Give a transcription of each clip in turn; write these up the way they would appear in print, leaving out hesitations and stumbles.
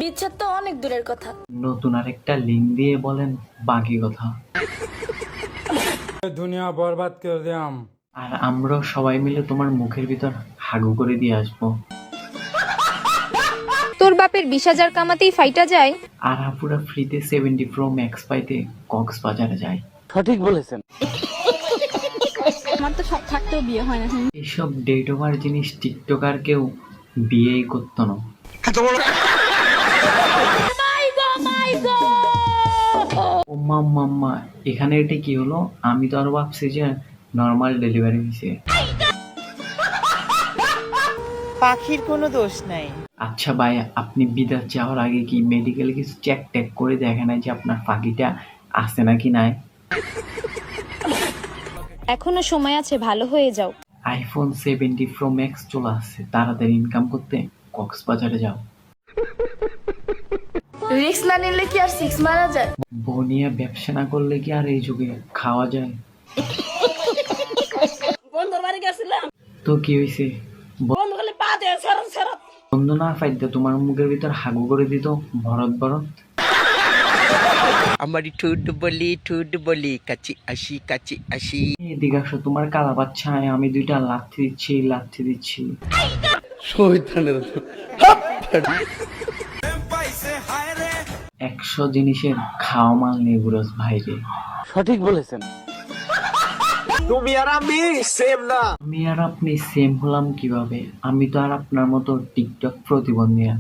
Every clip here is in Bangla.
বিচ্ছেদ তো অনেক দূরের কথা। নতুন আরেকটা লিঙ্ক দিয়ে বলেন বাকি কথা। দুনিয়া বরবাদ করে দিলাম। আর আমরা সবাই মিলে তোমার মুখের ভিতর হাগু করে দিয়ে আসবো। তোর বাপের 20,000 কামাতেই ফাইটা যায়। আর আপুরা ফ্রিতে 70 Pro Max পাইতে কক্সবাজারে যায়। সঠিক বলেছেন। আমার তো সব থাকতেও বিয়ে হয় না। এইসব ডেট ওভার জিনিস টিকটকার কেউ বিয়েই করতো না। ও মাম্মা, এখানে এটা কি হলো? আমি তো আরো ভাবছি যে নর্মাল ডেলিভারি হয়েছে। পাখির কোনো দোষ নাই। আচ্ছা ভাই, আপনি বিদেশ যাওয়ার আগে কি মেডিকেলে কিছু চেক টেক করে দেখে নাই যে আপনার পাখিটা আছে নাকি নাই? এখনো সময় আছে, ভালো হয়ে যাও। আইফোন 70 Pro Max চলে আসছে, তাড়াতাড়ি ইনকাম করতে কক্সবাজারে যাও। রিস্ক না নিলে কি আর 6 মারা যায়? বনিয়া ব্যবসা না করলে কি আর এই যুগে খাওয়া যায়? বন্ধুর বাড়ি গেছিলাম, তো কি হয়েছে? বন্ধু খালি পা দিয়ে সরত সরত। বন্ধু না পাইতে তোমার মুখের ভিতর হাগু করে দিত ভরত ভরত। আমার ঠুট বলি কাচি আসি। এদিকে আসো, তোমার কালা বাচ্চা, আমি দুইটা লাথি দিচ্ছি। 100 জিনিসের খাওয়া মাল নিয়ে ঘুরস ভাইরে। সঠিক বলেছেন। আমি আর আপনি সেম হলাম কিভাবে? আমি তো আর আপনার মতো টিকটক প্রতিবন্ধী না।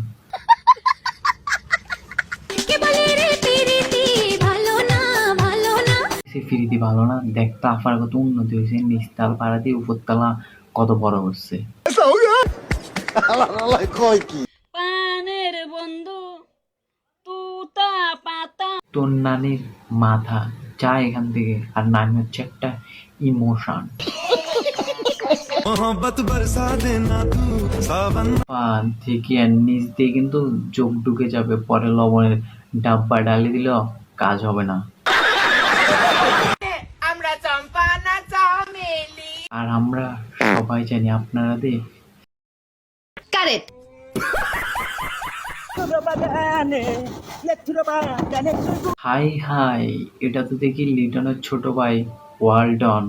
ফিরিতি ভালো না, দেখতো আফার কত উন্নতি হয়েছে, নিচতাল পাড়াতে উপরতলা কত বড় হচ্ছে। পানের বন্ধু তুতা পাতা। তোর নানির মাথা যা এখান থেকে। আর নানি হচ্ছে একটা ইমোশন। পা থেকে আর নিচ দিয়ে কিন্তু চোখ ঢুকে যাবে, পরে লবণের ডাব্বা ডালি দিলেও কাজ হবে না। আর আমরা সবাই জানি আপনারা কারেক্ট। হাই, এটা তো দেখি লিটনের ছোট ভাই ওয়ালটন।